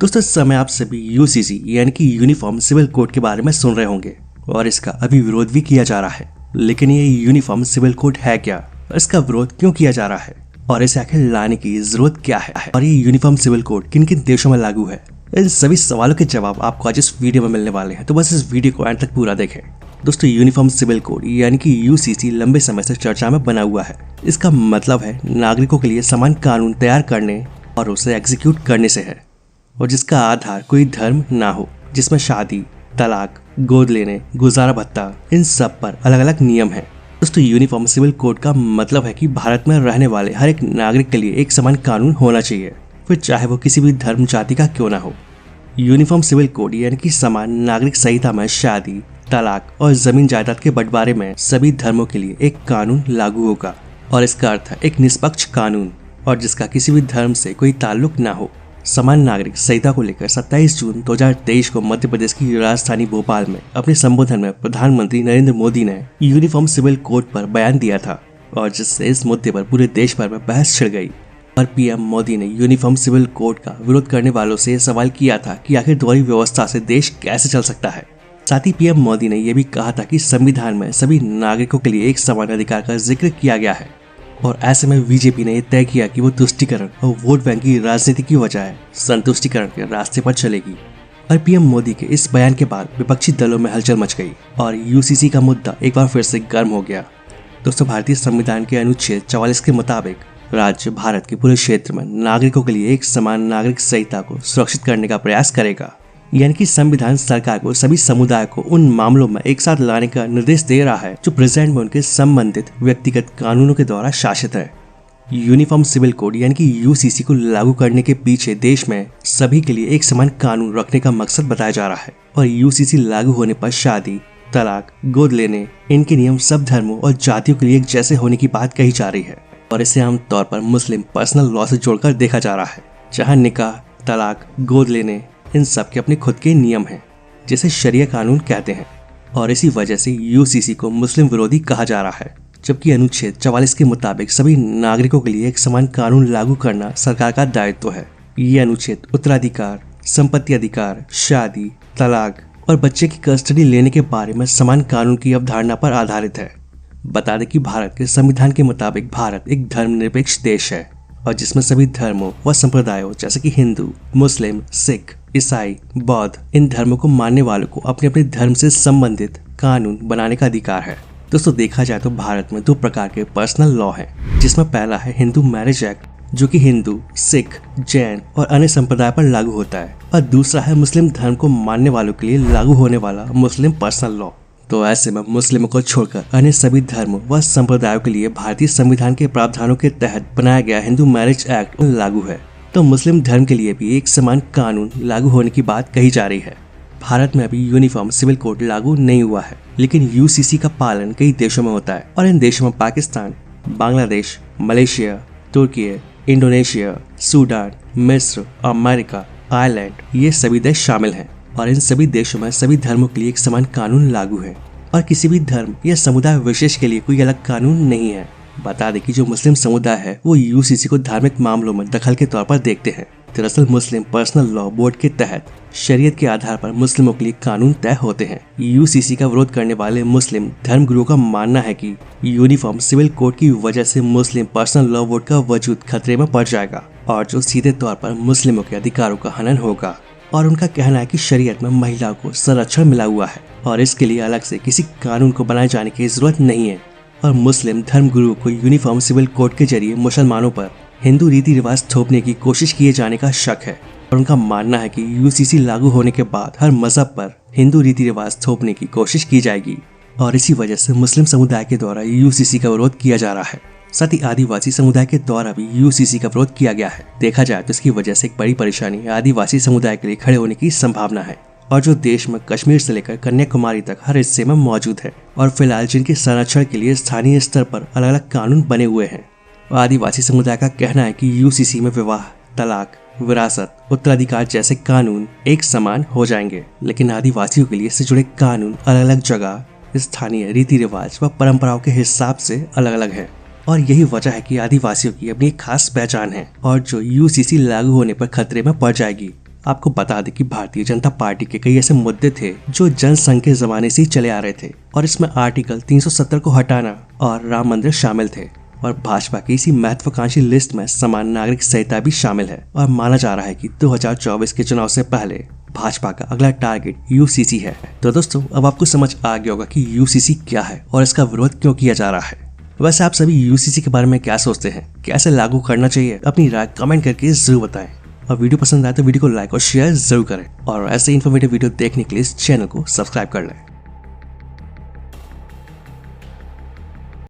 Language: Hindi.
दोस्तों इस समय आप सभी यूसीसी यानी कि यूनिफॉर्म सिविल कोड के बारे में सुन रहे होंगे और इसका अभी विरोध भी किया जा रहा है। लेकिन ये यूनिफॉर्म सिविल कोड है क्या, इसका विरोध क्यों किया जा रहा है और इसे आखिर लाने की जरूरत क्या है और ये यूनिफॉर्म सिविल कोड किन किन देशों में लागू है, इन सभी सवालों के जवाब आपको आज इस वीडियो में मिलने वाले हैं। तो बस इस वीडियो को एंड तक पूरा देखें। दोस्तों यूनिफॉर्म सिविल कोड यानी कि यूसीसी लंबे समय से चर्चा में बना हुआ है। इसका मतलब है नागरिकों के लिए समान कानून तैयार करने और उसे एग्जीक्यूट करने से है, और जिसका आधार कोई धर्म ना हो, जिसमें शादी, तलाक, गोद लेने, गुजारा भत्ता, इन सब पर अलग अलग नियम हैं। दोस्तों यूनिफॉर्म सिविल कोड का मतलब है कि भारत में रहने वाले हर एक नागरिक के लिए एक समान कानून होना चाहिए, फिर चाहे वो किसी भी धर्म जाति का क्यों ना हो। यूनिफॉर्म सिविल कोड यानी कि समान नागरिक संहिता में शादी, तलाक और जमीन जायदाद के बंटवारे में सभी धर्मों के लिए एक कानून लागू होगा, और इसका अर्थ है एक निष्पक्ष कानून और जिसका किसी भी धर्म से कोई ताल्लुक ना हो। समान नागरिक संहिता को लेकर 27 जून 2023 को मध्य प्रदेश की राजधानी भोपाल में अपने संबोधन में प्रधानमंत्री नरेंद्र मोदी ने यूनिफॉर्म सिविल कोड पर बयान दिया था, और जिससे इस मुद्दे पर पूरे देश भर में बहस छिड़ गई। और पीएम मोदी ने यूनिफॉर्म सिविल कोड का विरोध करने वालों से सवाल किया था कि आखिर द्वैत व्यवस्था से देश कैसे चल सकता है। साथ ही पीएम मोदी ने यह भी कहा था कि संविधान में सभी नागरिकों के लिए एक समान अधिकार का जिक्र किया गया है, और ऐसे में बीजेपी ने यह तय किया कि वो तुष्टीकरण और वोट बैंक की राजनीति की बजाय संतुष्टीकरण के रास्ते पर चलेगी। और पीएम मोदी के इस बयान के बाद विपक्षी दलों में हलचल मच गई और यूसीसी का मुद्दा एक बार फिर से गर्म हो गया। दोस्तों भारतीय संविधान के अनुच्छेद 44 के मुताबिक राज्य भारत के पूरे क्षेत्र में नागरिकों के लिए एक समान नागरिक संहिता को सुरक्षित करने का प्रयास करेगा। यानी कि संविधान सरकार को सभी समुदाय को उन मामलों में एक साथ लाने का निर्देश दे रहा है जो प्रेजेंट में उनके संबंधित व्यक्तिगत कानूनों के द्वारा शासित है। यूनिफॉर्म सिविल कोड यानी कि यूसीसी को लागू करने के पीछे देश में सभी के लिए एक समान कानून रखने का मकसद बताया जा रहा है, और यूसीसी लागू होने पर शादी, तलाक, गोद लेने, इनके नियम सब धर्मों और जातियों के लिए एक जैसे होने की बात कही जा रही है। और इसे आमतौर पर मुस्लिम पर्सनल लॉ से जोड़कर देखा जा रहा है, जहाँ निकाह, तलाक, गोद लेने, इन सब के अपने खुद के नियम हैं जिसे शरिया कानून कहते हैं। और इसी वजह से यूसीसी को मुस्लिम विरोधी कहा जा रहा है, जबकि अनुच्छेद 44 के मुताबिक सभी नागरिकों के लिए एक समान कानून लागू करना सरकार का दायित्व है। ये अनुच्छेद उत्तराधिकार, संपत्ति अधिकार, शादी, तलाक और बच्चे की कस्टडी लेने के बारे में समान कानून की अवधारणा पर आधारित है। बता दें कि भारत के संविधान के मुताबिक भारत एक धर्मनिरपेक्ष देश है, और जिसमें सभी धर्मों व संप्रदायों जैसे कि हिंदू, मुस्लिम, सिख, ईसाई, बौद्ध, इन धर्मों को मानने वालों को अपने अपने धर्म से संबंधित कानून बनाने का अधिकार है। दोस्तों देखा जाए तो भारत में 2 प्रकार के पर्सनल लॉ हैं, जिसमें पहला है हिंदू मैरिज एक्ट, जो कि हिंदू, सिख, जैन और अन्य संप्रदाय पर लागू होता है, और दूसरा है मुस्लिम धर्म को मानने वालों के लिए लागू होने वाला मुस्लिम पर्सनल लॉ। तो ऐसे में मुस्लिमों को छोड़कर अन्य सभी धर्मों व संप्रदायों के लिए भारतीय संविधान के प्रावधानों के तहत बनाया गया हिंदू मैरिज एक्ट लागू है। तो मुस्लिम धर्म के लिए भी एक समान कानून लागू होने की बात कही जा रही है। भारत में अभी यूनिफॉर्म सिविल कोड लागू नहीं हुआ है, लेकिन यूसीसी का पालन कई देशों में होता है, और इन देशों में पाकिस्तान, बांग्लादेश, मलेशिया, तुर्की, इंडोनेशिया, सूडान, मिस्र, अमेरिका, आयरलैंड, ये सभी देश शामिल हैं। और इन सभी देशों में सभी धर्मों के लिए एक समान कानून लागू है, और किसी भी धर्म या समुदाय विशेष के लिए कोई अलग कानून नहीं है। बता दें कि जो मुस्लिम समुदाय है वो यूसीसी को धार्मिक मामलों में दखल के तौर पर देखते हैं। दरअसल मुस्लिम पर्सनल लॉ बोर्ड के तहत शरीयत के आधार पर मुस्लिमों के लिए कानून तय होते हैं। यूसीसी का विरोध करने वाले मुस्लिम धर्मगुरुओं का मानना है कि यूनिफॉर्म सिविल कोड की वजह से मुस्लिम पर्सनल लॉ बोर्ड का वजूद खतरे में पड़ जाएगा, और जो सीधे तौर पर मुस्लिमों के अधिकारों का हनन होगा। और उनका कहना है कि शरीयत में महिलाओं को संरक्षण मिला हुआ है, और इसके लिए अलग से किसी कानून को बनाए जाने की जरूरत नहीं है। और मुस्लिम धर्मगुरुओं को यूनिफॉर्म सिविल कोड के जरिए मुसलमानों पर हिंदू रीति रिवाज थोपने की कोशिश किए जाने का शक है, और उनका मानना है कि यूसीसी लागू होने के बाद हर मजहब पर हिंदू रीति रिवाज थोपने की कोशिश की जाएगी, और इसी वजह से मुस्लिम समुदाय के द्वारा यूसीसी का विरोध किया जा रहा है। साथ ही आदिवासी समुदाय के द्वारा भी यूसीसी का विरोध किया गया है। देखा जाए तो इसकी वजह से एक बड़ी परेशानी आदिवासी समुदाय के लिए खड़े होने की संभावना है, और जो देश में कश्मीर से लेकर कन्याकुमारी तक हर हिस्से में मौजूद है, और फिलहाल जिनके संरक्षण के लिए स्थानीय स्तर पर अलग अलग कानून बने हुए हैं। आदिवासी समुदाय का कहना है कि यूसीसी में विवाह, तलाक, विरासत, उत्तराधिकार जैसे कानून एक समान हो जाएंगे, लेकिन आदिवासियों के लिए इससे जुड़े कानून अलग अलग जगह, स्थानीय रीति रिवाज व परंपराओं के हिसाब से अलग अलग है। और यही वजह है कि आदिवासियों की अपनी एक खास पहचान है, और जो यूसीसी लागू होने पर खतरे में पड़ जाएगी। आपको बता दें कि भारतीय जनता पार्टी के कई ऐसे मुद्दे थे जो जनसंघ के जमाने से ही चले आ रहे थे और इसमें आर्टिकल 370 को हटाना और राम मंदिर शामिल थे। और भाजपा की इसी महत्वाकांक्षी लिस्ट में समान नागरिक संहिता भी शामिल है और माना जा रहा है कि 2024 के चुनाव से पहले भाजपा का अगला टारगेट यूसीसी है। तो दोस्तों अब आपको समझ आ गया होगा कि यूसीसी क्या है और इसका विरोध क्यों किया जा रहा है। वैसे आप सभी यूसीसी के बारे में क्या सोचते हैं, कैसे लागू करना चाहिए, अपनी राय कमेंट करके जरूर बताएं। और वीडियो पसंद आए तो वीडियो को लाइक और शेयर जरूर करें और ऐसे इन्फॉर्मेटिव वीडियो देखने के लिए इस चैनल को सब्सक्राइब कर लें।